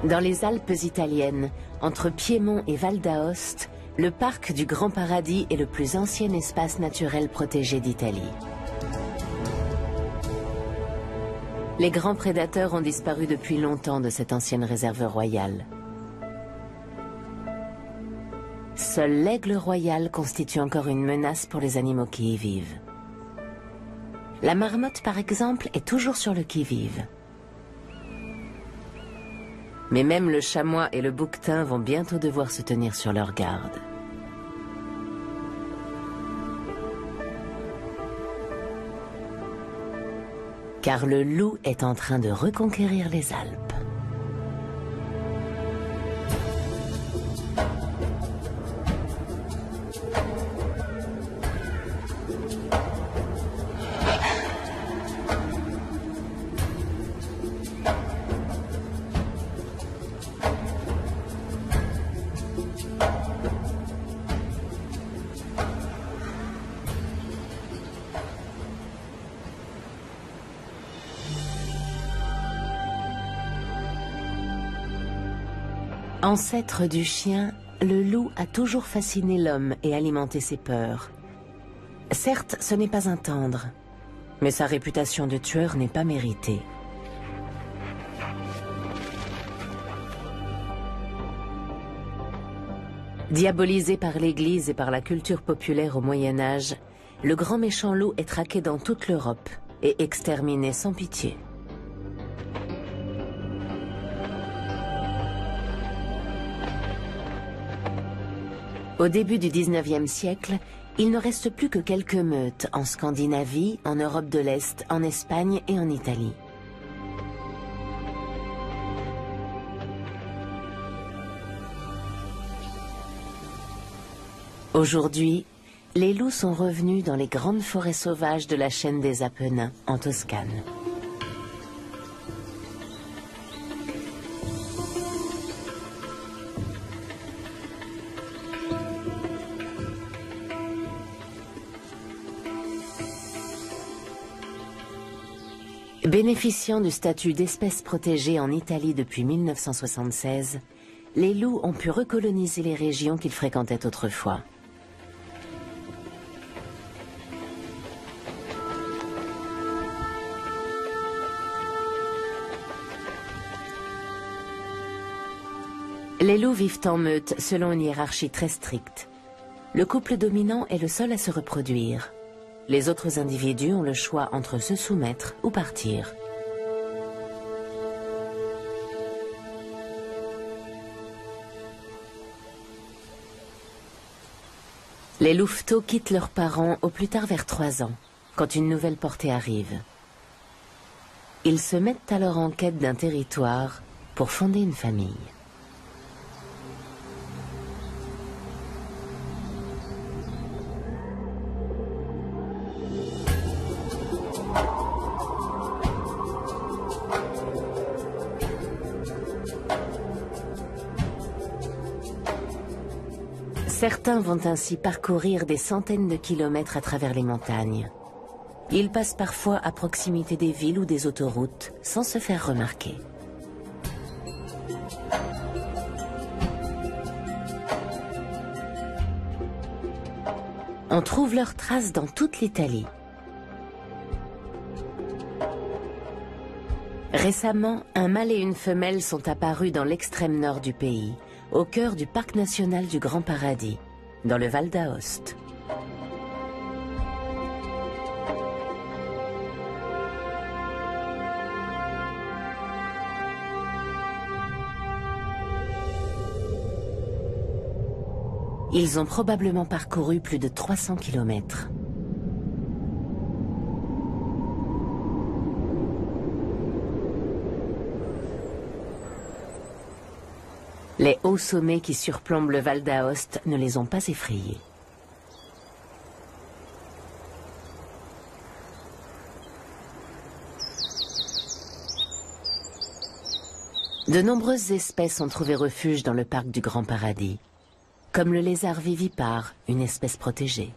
Dans les Alpes italiennes, entre Piémont et Val d'Aoste, le parc du Grand Paradis est le plus ancien espace naturel protégé d'Italie. Les grands prédateurs ont disparu depuis longtemps de cette ancienne réserve royale. Seul l'aigle royal constitue encore une menace pour les animaux qui y vivent. La marmotte, par exemple, est toujours sur le qui-vive. Mais même le chamois et le bouquetin vont bientôt devoir se tenir sur leur garde. Car le loup est en train de reconquérir les Alpes. Ancêtre du chien, le loup a toujours fasciné l'homme et alimenté ses peurs. Certes, ce n'est pas un tendre, mais sa réputation de tueur n'est pas méritée. Diabolisé par l'Église et par la culture populaire au Moyen-Âge, le grand méchant loup est traqué dans toute l'Europe et exterminé sans pitié. Au début du XIXe siècle, il ne reste plus que quelques meutes en Scandinavie, en Europe de l'Est, en Espagne et en Italie. Aujourd'hui, les loups sont revenus dans les grandes forêts sauvages de la chaîne des Apennins, en Toscane. Bénéficiant du statut d'espèce protégée en Italie depuis 1976, les loups ont pu recoloniser les régions qu'ils fréquentaient autrefois. Les loups vivent en meute selon une hiérarchie très stricte. Le couple dominant est le seul à se reproduire. Les autres individus ont le choix entre se soumettre ou partir. Les louveteaux quittent leurs parents au plus tard vers 3 ans, quand une nouvelle portée arrive. Ils se mettent alors en quête d'un territoire pour fonder une famille. Certains vont ainsi parcourir des centaines de kilomètres à travers les montagnes. Ils passent parfois à proximité des villes ou des autoroutes sans se faire remarquer. On trouve leurs traces dans toute l'Italie. Récemment, un mâle et une femelle sont apparus dans l'extrême nord du pays, au cœur du parc national du Grand Paradis, dans le Val d'Aoste. Ils ont probablement parcouru plus de 300 kilomètres. Les hauts sommets qui surplombent le Val d'Aoste ne les ont pas effrayés. De nombreuses espèces ont trouvé refuge dans le parc du Grand Paradis, comme le lézard vivipare, une espèce protégée.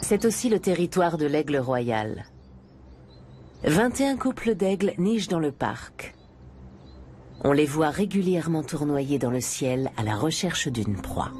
C'est aussi le territoire de l'aigle royal. 21 couples d'aigles nichent dans le parc. On les voit régulièrement tournoyer dans le ciel à la recherche d'une proie.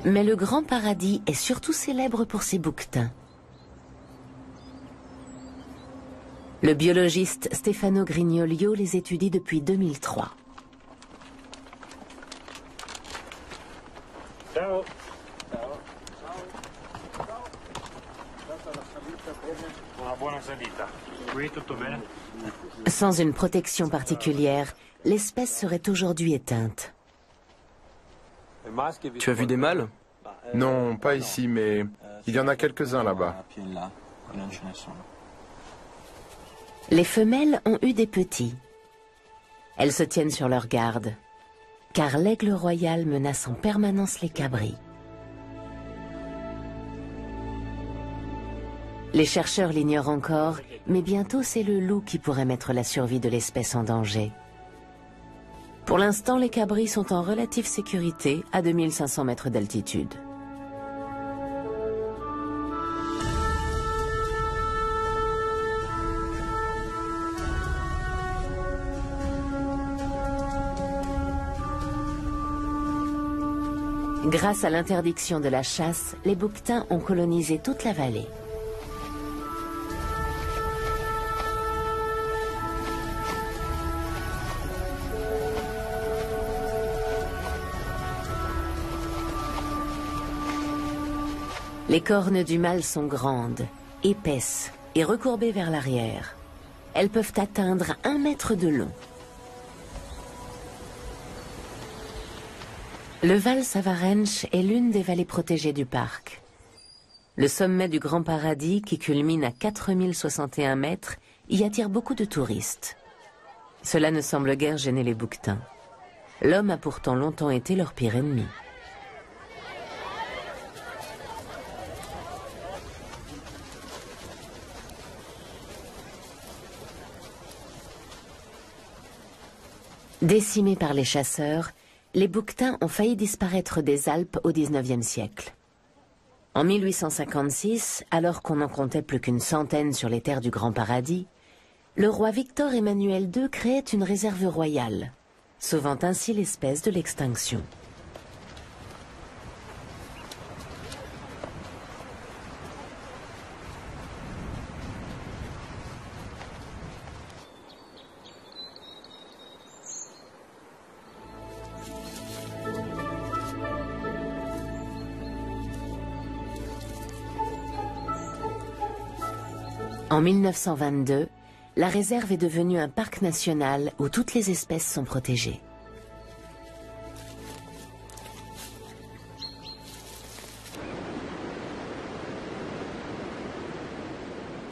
Mais le Grand Paradis est surtout célèbre pour ses bouquetins. Le biologiste Stefano Grignolio les étudie depuis 2003. Ciao. Una buona salita. Qui tutto bene? Sans une protection particulière, l'espèce serait aujourd'hui éteinte. Tu as vu des mâles? Non, pas ici, mais il y en a quelques-uns là-bas. Les femelles ont eu des petits. Elles se tiennent sur leur garde, car l'aigle royal menace en permanence les cabris. Les chercheurs l'ignorent encore, mais bientôt c'est le loup qui pourrait mettre la survie de l'espèce en danger. Pour l'instant, les cabris sont en relative sécurité à 2500 mètres d'altitude. Grâce à l'interdiction de la chasse, les bouquetins ont colonisé toute la vallée. Les cornes du mâle sont grandes, épaisses et recourbées vers l'arrière. Elles peuvent atteindre 1 mètre de long. Le Val Savarenche est l'une des vallées protégées du parc. Le sommet du Grand Paradis, qui culmine à 4061 mètres, y attire beaucoup de touristes. Cela ne semble guère gêner les bouquetins. L'homme a pourtant longtemps été leur pire ennemi. Décimés par les chasseurs, les bouquetins ont failli disparaître des Alpes au XIXe siècle. En 1856, alors qu'on n'en comptait plus qu'une centaine sur les terres du Grand Paradis, le roi Victor Emmanuel II créait une réserve royale, sauvant ainsi l'espèce de l'extinction. En 1922, la réserve est devenue un parc national où toutes les espèces sont protégées.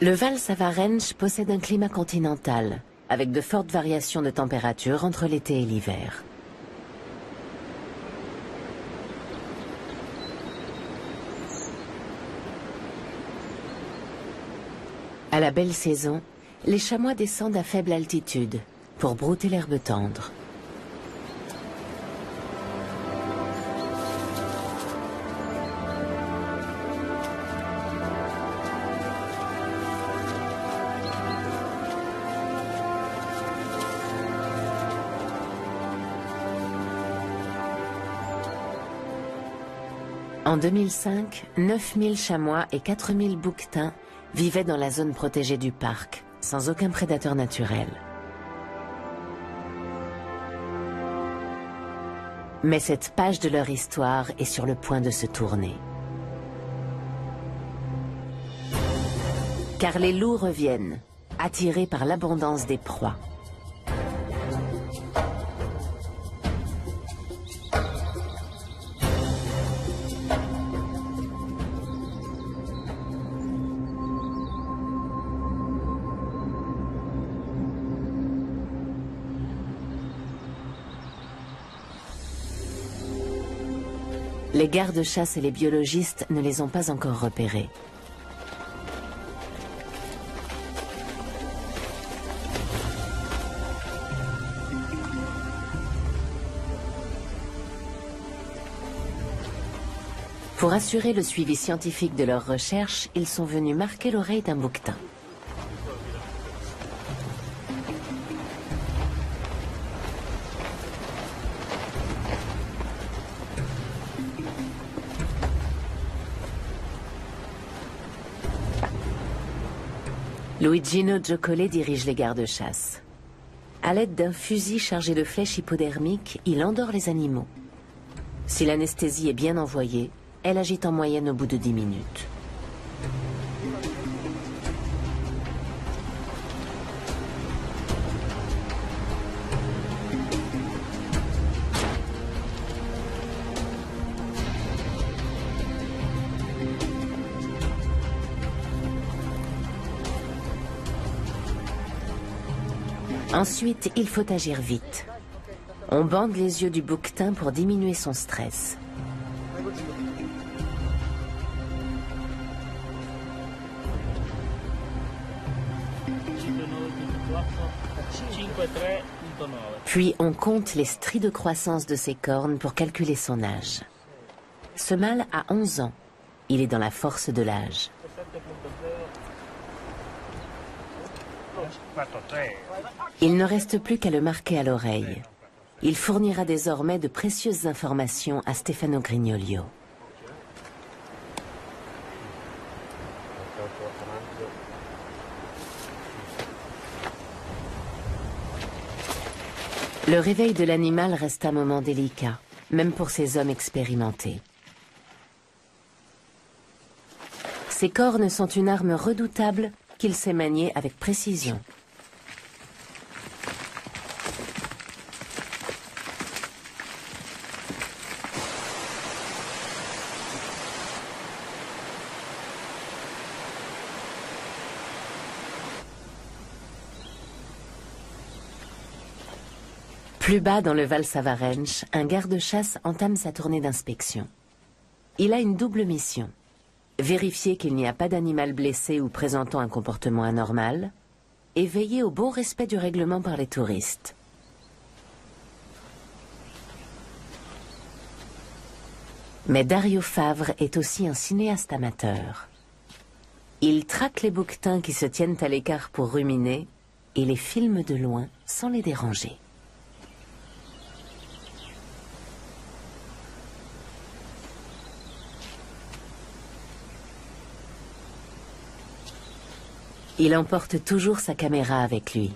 Le Val Savarenche possède un climat continental, avec de fortes variations de température entre l'été et l'hiver. À la belle saison, les chamois descendent à faible altitude pour brouter l'herbe tendre. En 2005, 9000 chamois et 4000 bouquetins vivaient dans la zone protégée du parc, sans aucun prédateur naturel. Mais cette page de leur histoire est sur le point de se tourner. Car les loups reviennent, attirés par l'abondance des proies. Les gardes-chasse et les biologistes ne les ont pas encore repérés. Pour assurer le suivi scientifique de leurs recherches, ils sont venus marquer l'oreille d'un bouquetin. Luigino Giocole dirige les gardes-chasse. À l'aide d'un fusil chargé de flèches hypodermiques, il endort les animaux. Si l'anesthésie est bien envoyée, elle agit en moyenne au bout de 10 minutes. Ensuite, il faut agir vite. On bande les yeux du bouquetin pour diminuer son stress. Puis on compte les stries de croissance de ses cornes pour calculer son âge. Ce mâle a 11 ans. Il est dans la force de l'âge. Il ne reste plus qu'à le marquer à l'oreille. Il fournira désormais de précieuses informations à Stefano Grignolio. Le réveil de l'animal reste un moment délicat, même pour ces hommes expérimentés. Ses cornes sont une arme redoutable qu'il sait manier avec précision. Plus bas dans le Val Savarenche, un garde-chasse entame sa tournée d'inspection. Il a une double mission. Vérifier qu'il n'y a pas d'animal blessé ou présentant un comportement anormal, et veiller au bon respect du règlement par les touristes. Mais Dario Favre est aussi un cinéaste amateur. Il traque les bouquetins qui se tiennent à l'écart pour ruminer et les filme de loin sans les déranger. Il emporte toujours sa caméra avec lui.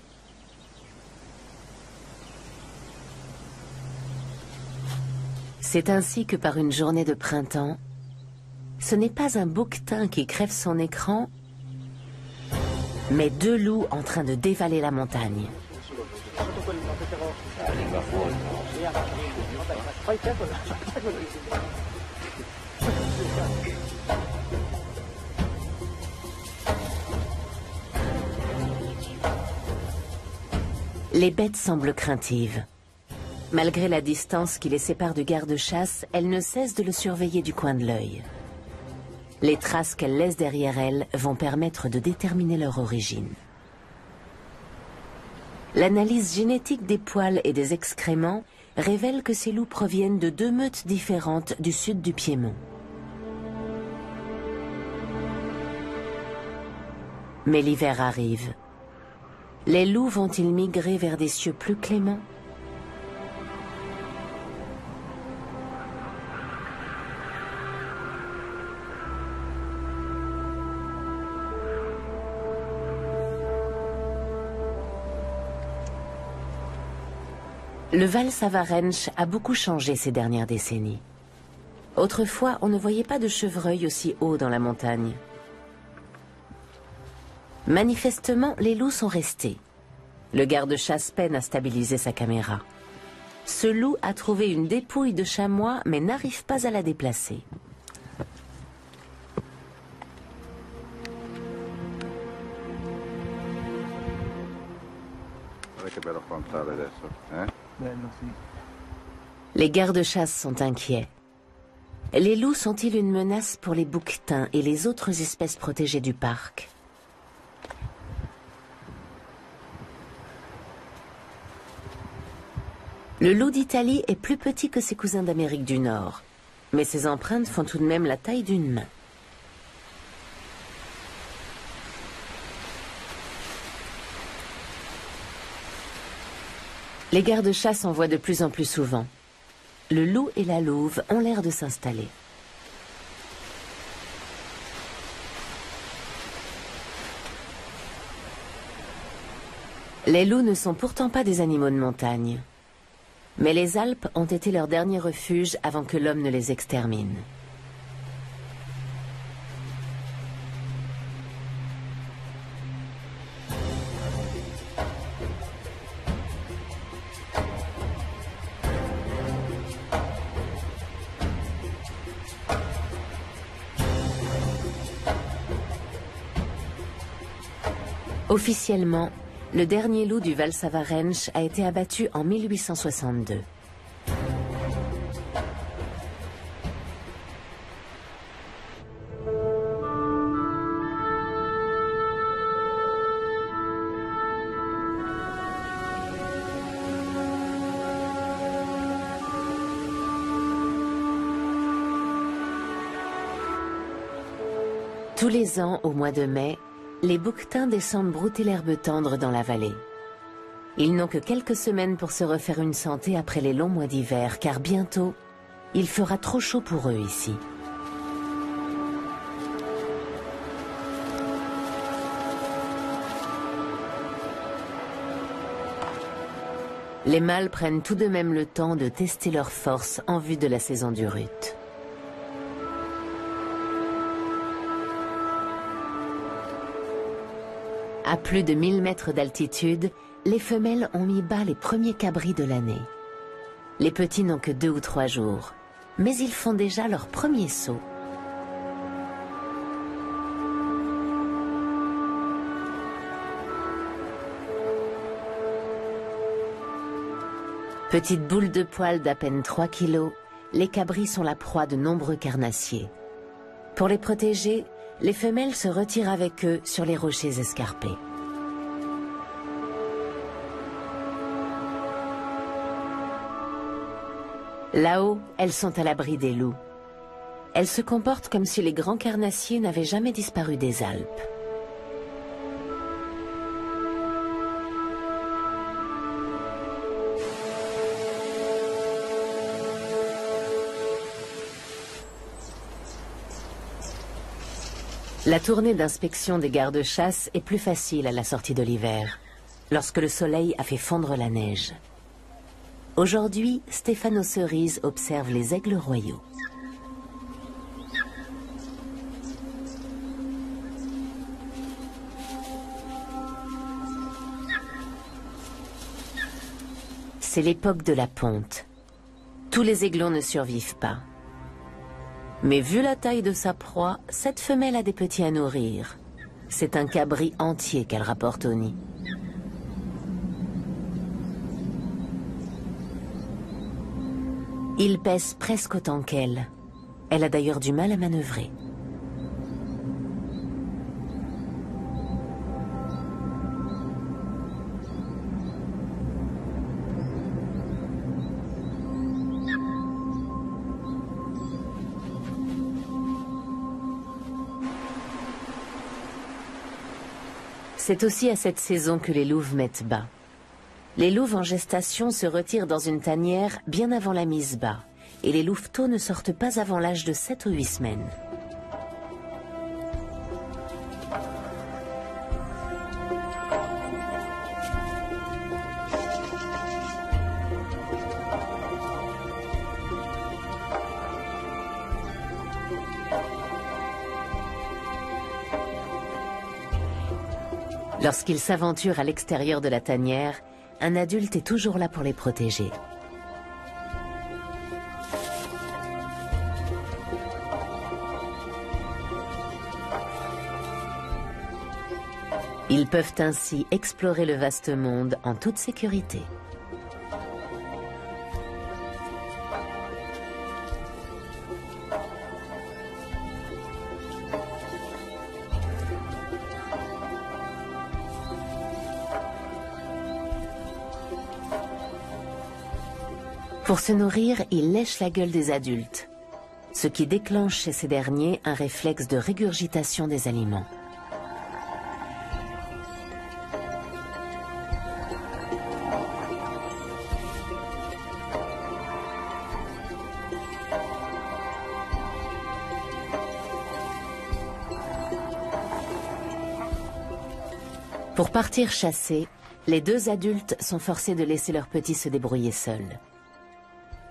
C'est ainsi que par une journée de printemps, ce n'est pas un bouquetin qui crève son écran, mais 2 loups en train de dévaler la montagne. Les bêtes semblent craintives. Malgré la distance qui les sépare du garde-chasse, elles ne cessent de le surveiller du coin de l'œil. Les traces qu'elles laissent derrière elles vont permettre de déterminer leur origine. L'analyse génétique des poils et des excréments révèle que ces loups proviennent de 2 meutes différentes du sud du Piémont. Mais l'hiver arrive. Les loups vont-ils migrer vers des cieux plus cléments? Le Val Savarenche a beaucoup changé ces dernières décennies. Autrefois, on ne voyait pas de chevreuil aussi haut dans la montagne. Manifestement, les loups sont restés. Le garde-chasse peine à stabiliser sa caméra. Ce loup a trouvé une dépouille de chamois, mais n'arrive pas à la déplacer. Les gardes-chasse sont inquiets. Les loups sont-ils une menace pour les bouquetins et les autres espèces protégées du parc? Le loup d'Italie est plus petit que ses cousins d'Amérique du Nord, mais ses empreintes font tout de même la taille d'une main. Les gardes-chasse en voient de plus en plus souvent. Le loup et la louve ont l'air de s'installer. Les loups ne sont pourtant pas des animaux de montagne. Mais les Alpes ont été leur dernier refuge avant que l'homme ne les extermine. Officiellement, le dernier loup du Val-Savarenche a été abattu en 1862. Tous les ans, au mois de mai, les bouquetins descendent brouter l'herbe tendre dans la vallée. Ils n'ont que quelques semaines pour se refaire une santé après les longs mois d'hiver, car bientôt, il fera trop chaud pour eux ici. Les mâles prennent tout de même le temps de tester leur force en vue de la saison du rut. À plus de 1000 mètres d'altitude, les femelles ont mis bas les premiers cabris de l'année. Les petits n'ont que 2 ou 3 jours, mais ils font déjà leur premier saut. Petites boules de poils d'à peine 3 kilos, les cabris sont la proie de nombreux carnassiers. Pour les protéger, les femelles se retirent avec eux sur les rochers escarpés. Là-haut, elles sont à l'abri des loups. Elles se comportent comme si les grands carnassiers n'avaient jamais disparu des Alpes. La tournée d'inspection des gardes-chasse est plus facile à la sortie de l'hiver, lorsque le soleil a fait fondre la neige. Aujourd'hui, Stéphane aux Cerises observe les aigles royaux. C'est l'époque de la ponte. Tous les aiglons ne survivent pas. Mais vu la taille de sa proie, cette femelle a des petits à nourrir. C'est un cabri entier qu'elle rapporte au nid. Il pèse presque autant qu'elle. Elle a d'ailleurs du mal à manœuvrer. C'est aussi à cette saison que les louves mettent bas. Les louves en gestation se retirent dans une tanière bien avant la mise bas, et les louveteaux ne sortent pas avant l'âge de 7 ou 8 semaines. Lorsqu'ils s'aventurent à l'extérieur de la tanière, un adulte est toujours là pour les protéger. Ils peuvent ainsi explorer le vaste monde en toute sécurité. Pour se nourrir, ils lèchent la gueule des adultes, ce qui déclenche chez ces derniers un réflexe de régurgitation des aliments. Pour partir chasser, les deux adultes sont forcés de laisser leurs petits se débrouiller seuls.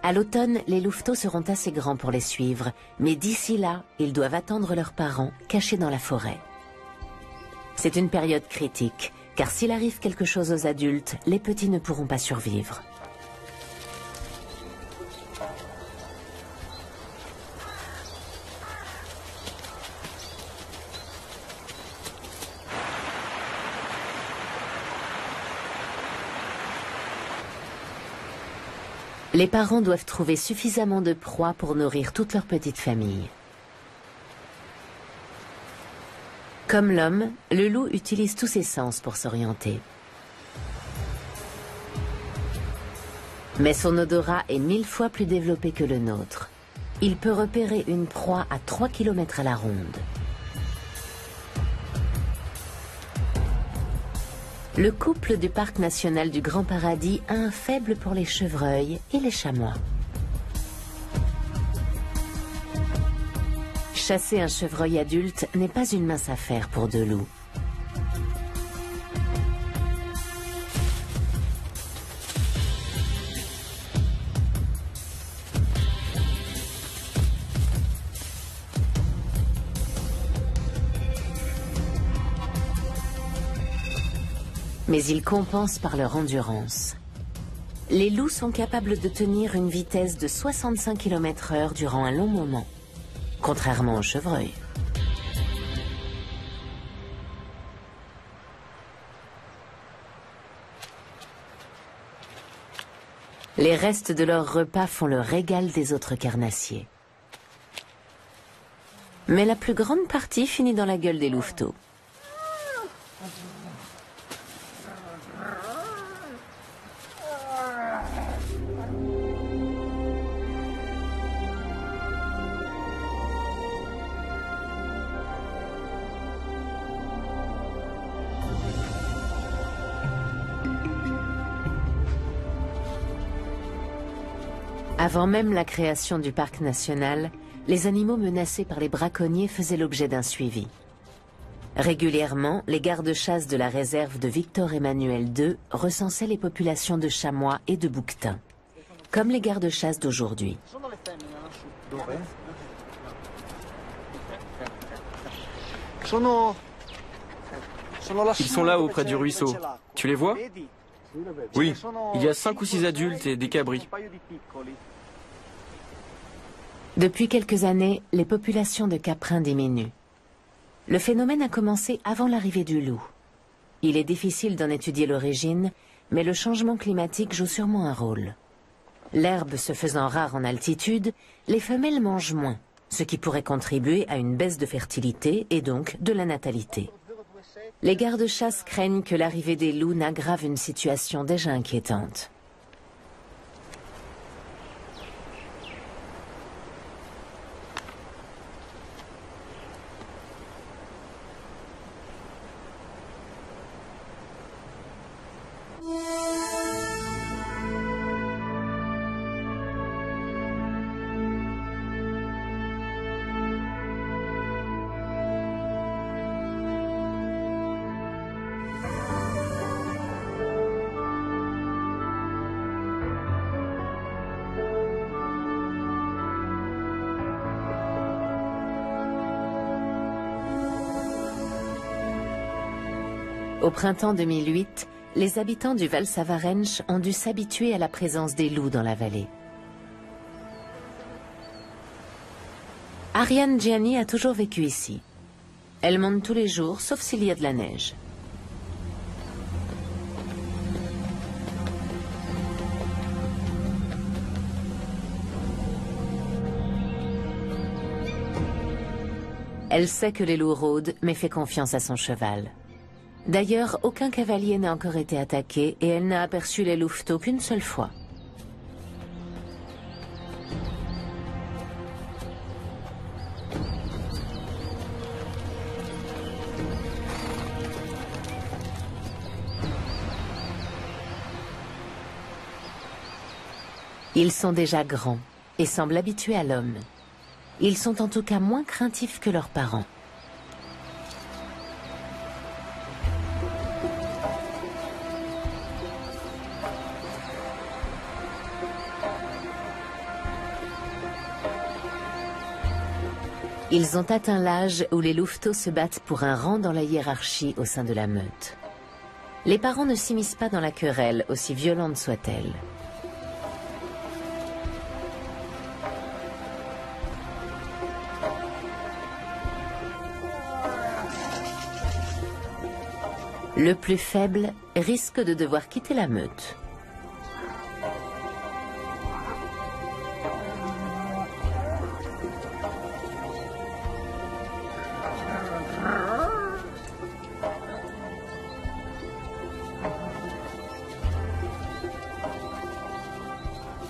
À l'automne, les louveteaux seront assez grands pour les suivre, mais d'ici là, ils doivent attendre leurs parents, cachés dans la forêt. C'est une période critique, car s'il arrive quelque chose aux adultes, les petits ne pourront pas survivre. Les parents doivent trouver suffisamment de proies pour nourrir toute leur petite famille. Comme l'homme, le loup utilise tous ses sens pour s'orienter. Mais son odorat est 1000 fois plus développé que le nôtre. Il peut repérer une proie à 3 km à la ronde. Le couple du parc national du Grand Paradis a un faible pour les chevreuils et les chamois. Chasser un chevreuil adulte n'est pas une mince affaire pour deux loups. Mais ils compensent par leur endurance. Les loups sont capables de tenir une vitesse de 65 km/h durant un long moment, contrairement aux chevreuils. Les restes de leur repas font le régal des autres carnassiers. Mais la plus grande partie finit dans la gueule des louveteaux. Avant même la création du parc national, les animaux menacés par les braconniers faisaient l'objet d'un suivi. Régulièrement, les gardes-chasse de la réserve de Victor-Emmanuel II recensaient les populations de chamois et de bouquetins, comme les gardes-chasse d'aujourd'hui. Ils sont là auprès du ruisseau. Tu les vois? Oui. Il y a 5 ou 6 adultes et des cabris. Depuis quelques années, les populations de caprins diminuent. Le phénomène a commencé avant l'arrivée du loup. Il est difficile d'en étudier l'origine, mais le changement climatique joue sûrement un rôle. L'herbe se faisant rare en altitude, les femelles mangent moins, ce qui pourrait contribuer à une baisse de fertilité et donc de la natalité. Les gardes-chasse craignent que l'arrivée des loups n'aggrave une situation déjà inquiétante. Au printemps 2008, les habitants du Val Savarenche ont dû s'habituer à la présence des loups dans la vallée. Ariane Gianni a toujours vécu ici. Elle monte tous les jours, sauf s'il y a de la neige. Elle sait que les loups rôdent, mais fait confiance à son cheval. D'ailleurs, aucun cavalier n'a encore été attaqué et elle n'a aperçu les louveteaux qu'une seule fois. Ils sont déjà grands et semblent habitués à l'homme. Ils sont en tout cas moins craintifs que leurs parents. Ils ont atteint l'âge où les louveteaux se battent pour un rang dans la hiérarchie au sein de la meute. Les parents ne s'immiscent pas dans la querelle, aussi violente soit-elle. Le plus faible risque de devoir quitter la meute.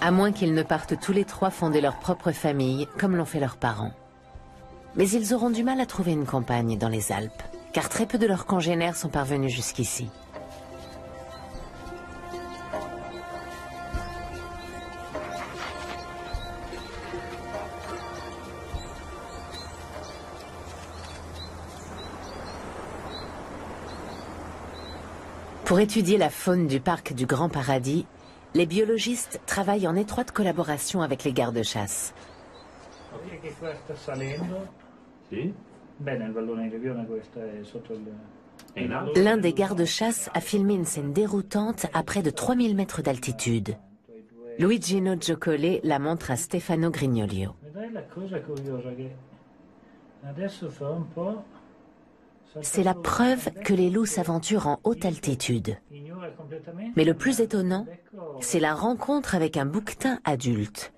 À moins qu'ils ne partent tous les trois fonder leur propre famille, comme l'ont fait leurs parents. Mais ils auront du mal à trouver une compagne dans les Alpes, car très peu de leurs congénères sont parvenus jusqu'ici. Pour étudier la faune du parc du Grand Paradis, les biologistes travaillent en étroite collaboration avec les gardes-chasse. L'un des gardes-chasse a filmé une scène déroutante à près de 3000 mètres d'altitude. Luigino Giocole la montre à Stefano Grignolio. C'est la preuve que les loups s'aventurent en haute altitude. Mais le plus étonnant, c'est la rencontre avec un bouquetin adulte.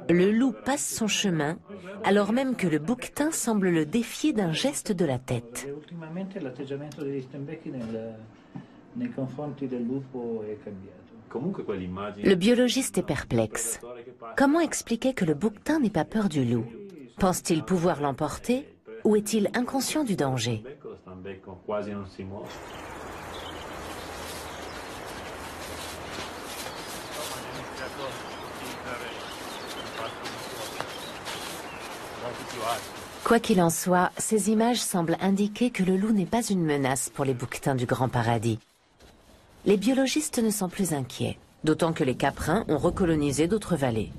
Le loup passe son chemin, alors même que le bouquetin semble le défier d'un geste de la tête. Le biologiste est perplexe. Comment expliquer que le bouquetin n'ait pas peur du loup? Pense-t-il pouvoir l'emporter ou est-il inconscient du danger? Quoi qu'il en soit, ces images semblent indiquer que le loup n'est pas une menace pour les bouquetins du Grand Paradis. Les biologistes ne sont plus inquiets, d'autant que les caprins ont recolonisé d'autres vallées.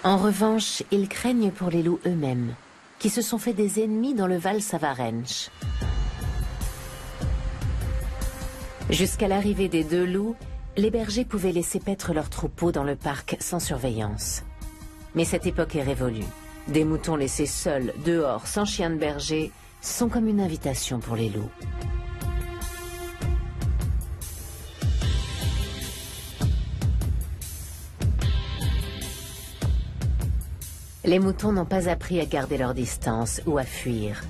En revanche, ils craignent pour les loups eux-mêmes, qui se sont fait des ennemis dans le Val Savarenche. Jusqu'à l'arrivée des deux loups, les bergers pouvaient laisser paître leurs troupeaux dans le parc sans surveillance. Mais cette époque est révolue. Des moutons laissés seuls, dehors, sans chien de berger, sont comme une invitation pour les loups. Les moutons n'ont pas appris à garder leur distance ou à fuir.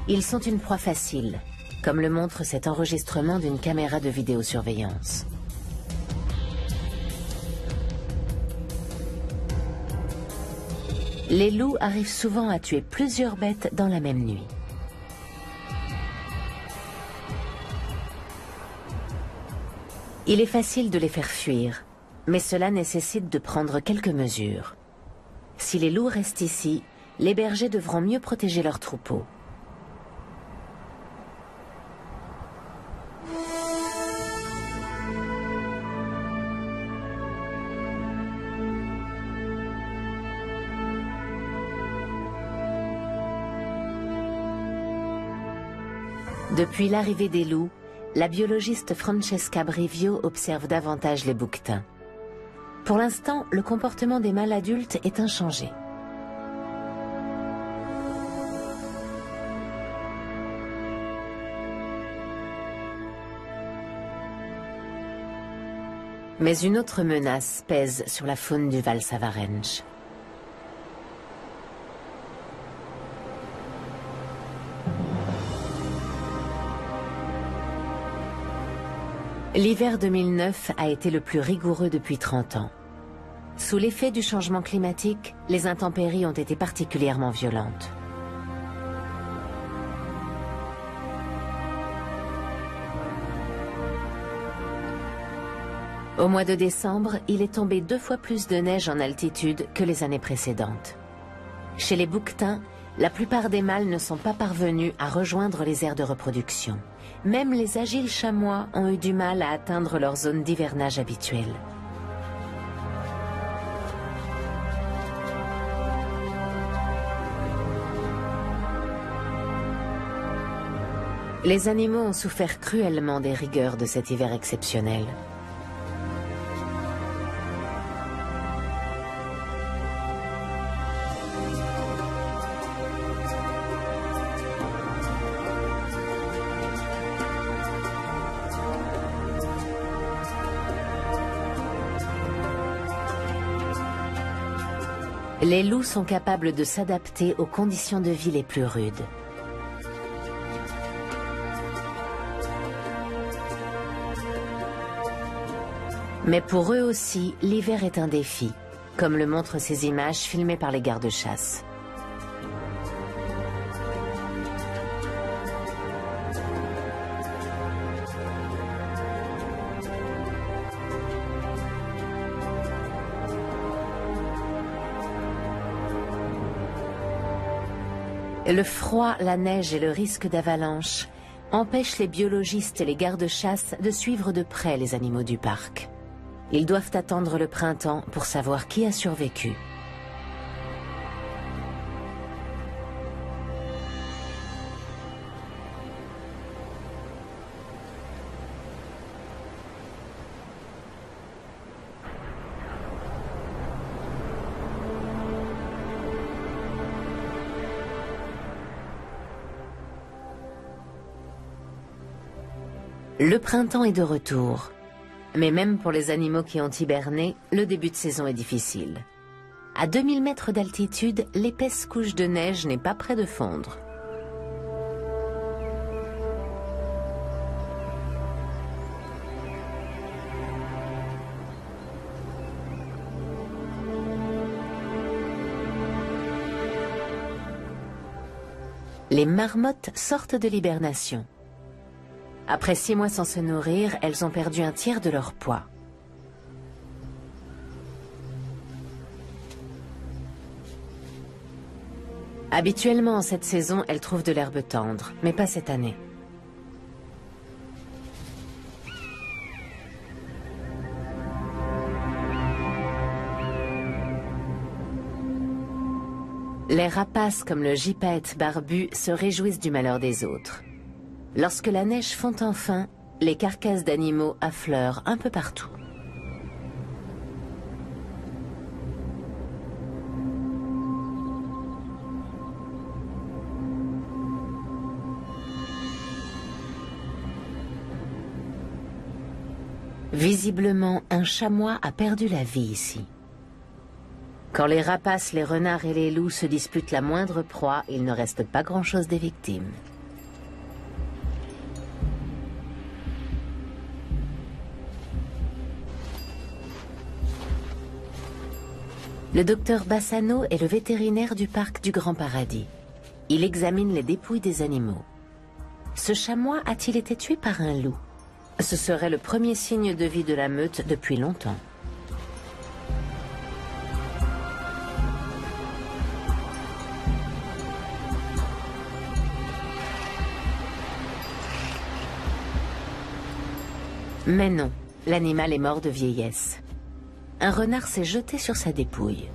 Ils sont une proie facile, comme le montre cet enregistrement d'une caméra de vidéosurveillance. Les loups arrivent souvent à tuer plusieurs bêtes dans la même nuit. Il est facile de les faire fuir, mais cela nécessite de prendre quelques mesures. Si les loups restent ici, les bergers devront mieux protéger leurs troupeaux. Depuis l'arrivée des loups, la biologiste Francesca Brivio observe davantage les bouquetins. Pour l'instant, le comportement des mâles adultes est inchangé. Mais une autre menace pèse sur la faune du Val Savarenche. L'hiver 2009 a été le plus rigoureux depuis 30 ans. Sous l'effet du changement climatique, les intempéries ont été particulièrement violentes. Au mois de décembre, il est tombé 2 fois plus de neige en altitude que les années précédentes. Chez les bouquetins, la plupart des mâles ne sont pas parvenus à rejoindre les aires de reproduction. Même les agiles chamois ont eu du mal à atteindre leur zone d'hivernage habituelle. Les animaux ont souffert cruellement des rigueurs de cet hiver exceptionnel. Les loups sont capables de s'adapter aux conditions de vie les plus rudes. Mais pour eux aussi, l'hiver est un défi, comme le montrent ces images filmées par les gardes-chasse. Le froid, la neige et le risque d'avalanche empêchent les biologistes et les gardes-chasse de suivre de près les animaux du parc. Ils doivent attendre le printemps pour savoir qui a survécu. Le printemps est de retour. Mais même pour les animaux qui ont hiberné, le début de saison est difficile. À 2000 mètres d'altitude, l'épaisse couche de neige n'est pas près de fondre. Les marmottes sortent de l'hibernation. Après 6 mois sans se nourrir, elles ont perdu un tiers de leur poids. Habituellement, en cette saison, elles trouvent de l'herbe tendre, mais pas cette année. Les rapaces comme le gypaète barbu se réjouissent du malheur des autres. Lorsque la neige fond enfin, les carcasses d'animaux affleurent un peu partout. Visiblement, un chamois a perdu la vie ici. Quand les rapaces, les renards et les loups se disputent la moindre proie, il ne reste pas grand-chose des victimes. Le docteur Bassano est le vétérinaire du parc du Grand Paradis. Il examine les dépouilles des animaux. Ce chamois a-t-il été tué par un loup? Ce serait le premier signe de vie de la meute depuis longtemps. Mais non, l'animal est mort de vieillesse. Un renard s'est jeté sur sa dépouille.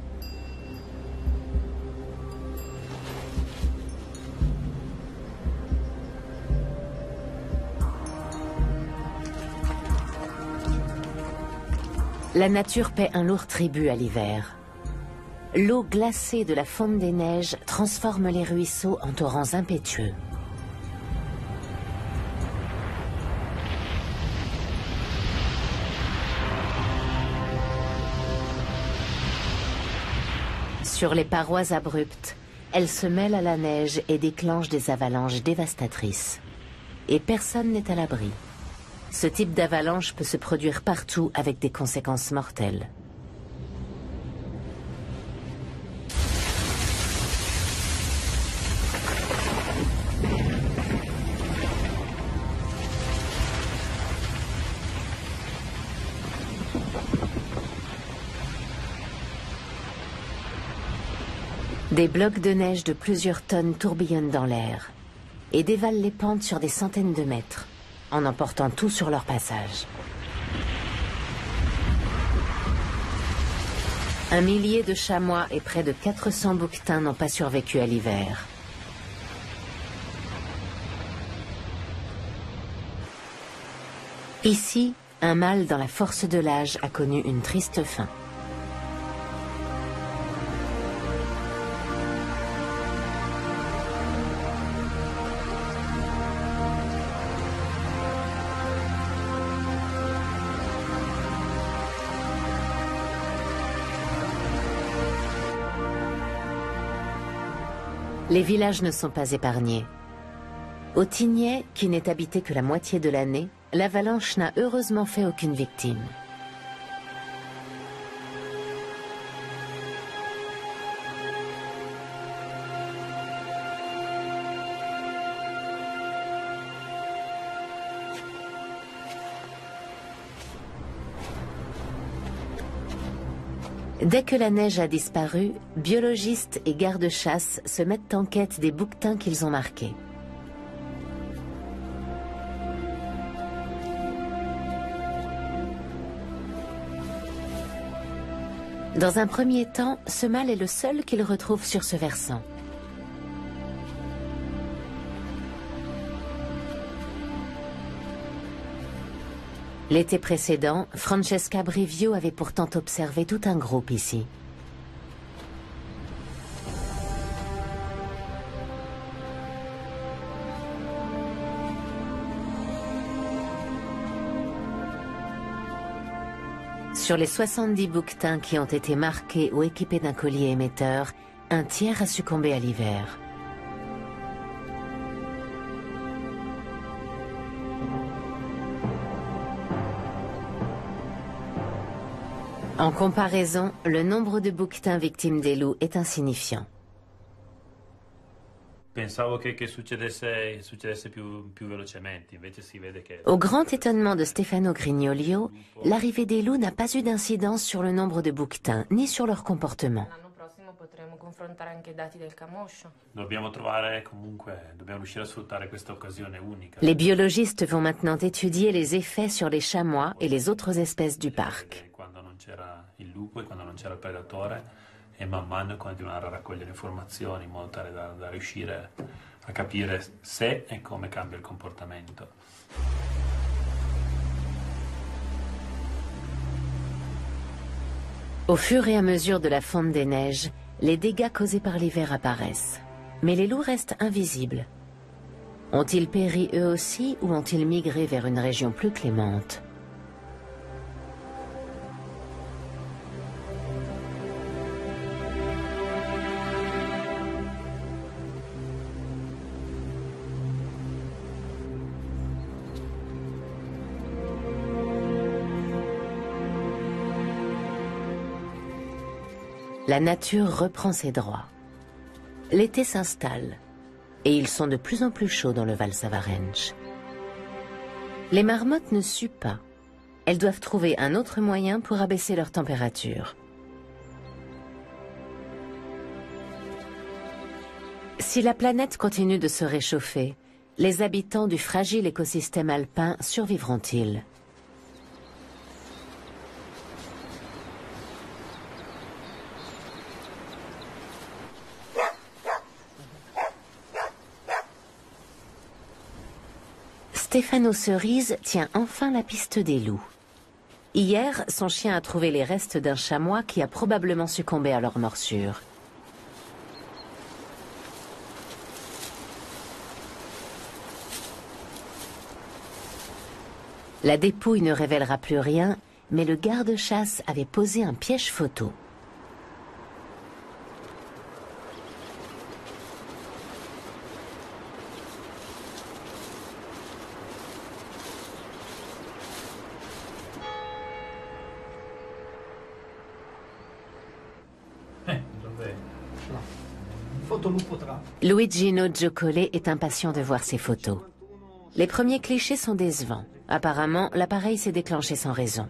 La nature paie un lourd tribut à l'hiver. L'eau glacée de la fonte des neiges transforme les ruisseaux en torrents impétueux. Sur les parois abruptes, elles se mêlent à la neige et déclenchent des avalanches dévastatrices. Et personne n'est à l'abri. Ce type d'avalanche peut se produire partout avec des conséquences mortelles. Des blocs de neige de plusieurs tonnes tourbillonnent dans l'air et dévalent les pentes sur des centaines de mètres, en emportant tout sur leur passage. Un millier de chamois et près de 400 bouquetins n'ont pas survécu à l'hiver. Ici, un mâle dans la force de l'âge a connu une triste fin. Les villages ne sont pas épargnés. Au Tignet, qui n'est habité que la moitié de l'année, l'avalanche n'a heureusement fait aucune victime. Dès que la neige a disparu, biologistes et gardes-chasse se mettent en quête des bouquetins qu'ils ont marqués. Dans un premier temps, ce mâle est le seul qu'ils retrouvent sur ce versant. L'été précédent, Francesca Brivio avait pourtant observé tout un groupe ici. Sur les 70 bouquetins qui ont été marqués ou équipés d'un collier émetteur, un tiers a succombé à l'hiver. En comparaison, le nombre de bouquetins victimes des loups est insignifiant. Au grand étonnement de Stefano Grignolio, l'arrivée des loups n'a pas eu d'incidence sur le nombre de bouquetins, ni sur leur comportement. Les biologistes vont maintenant étudier les effets sur les chamois et les autres espèces du parc. E man mano continuare a raccogliere informazioni in modo tale da riuscire a capire se e come cambia il comportamento. Au fur et à mesure de la fonte des neiges, les dégâts causés par l'hiver apparaissent. Mais les loups restent invisibles. Ont-ils péri eux aussi ou ont-ils migré vers une région plus clémente ? La nature reprend ses droits. L'été s'installe et ils sont de plus en plus chauds dans le Val Savarenche. Les marmottes ne suent pas. Elles doivent trouver un autre moyen pour abaisser leur température. Si la planète continue de se réchauffer, les habitants du fragile écosystème alpin survivront-ils ? Stefano Cerise tient enfin la piste des loups. Hier, son chien a trouvé les restes d'un chamois qui a probablement succombé à leur morsure. La dépouille ne révélera plus rien, mais le garde-chasse avait posé un piège photo. Luigino Giocole est impatient de voir ces photos. Les premiers clichés sont décevants. Apparemment, l'appareil s'est déclenché sans raison.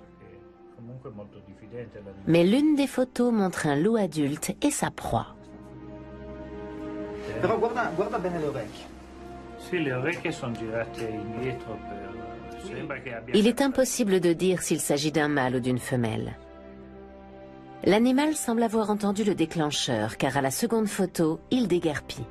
Mais l'une des photos montre un loup adulte et sa proie. Però guarda bene le orecchie. Sì, le orecchie sono girate indietro per... Sembra che abbia... Il est impossible de dire s'il s'agit d'un mâle ou d'une femelle. L'animal semble avoir entendu le déclencheur, car à la seconde photo, il déguerpit.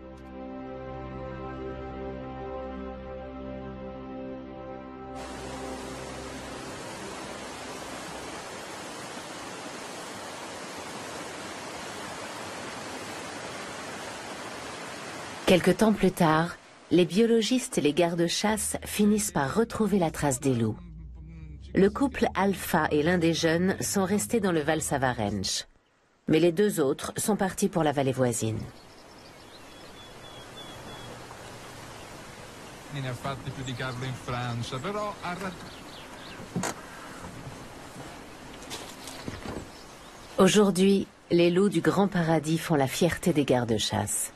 Quelque temps plus tard, les biologistes et les gardes-chasse finissent par retrouver la trace des loups. Le couple Alpha et l'un des jeunes sont restés dans le Val Savarenche. Mais les deux autres sont partis pour la vallée voisine. Ne ha fatti più di Carlo in Francia, però Aujourd'hui, les loups du Grand Paradis font la fierté des gardes-chasse.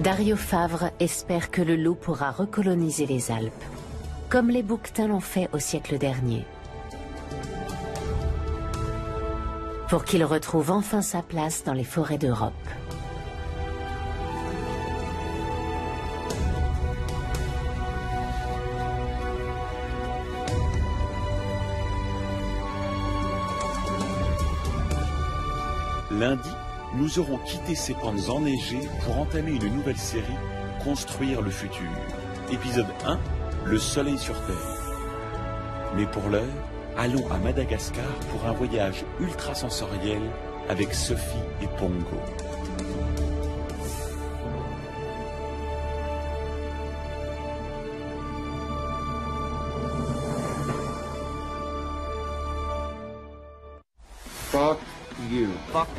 Dario Favre espère que le loup pourra recoloniser les Alpes, comme les bouquetins l'ont fait au siècle dernier. Pour qu'il retrouve enfin sa place dans les forêts d'Europe. Lundi, nous aurons quitté ces pentes enneigées pour entamer une nouvelle série, Construire le futur. Épisode 1, le soleil sur Terre. Mais pour l'heure, allons à Madagascar pour un voyage ultra sensoriel avec Sophie et Pongo. Fuck you. Fuck the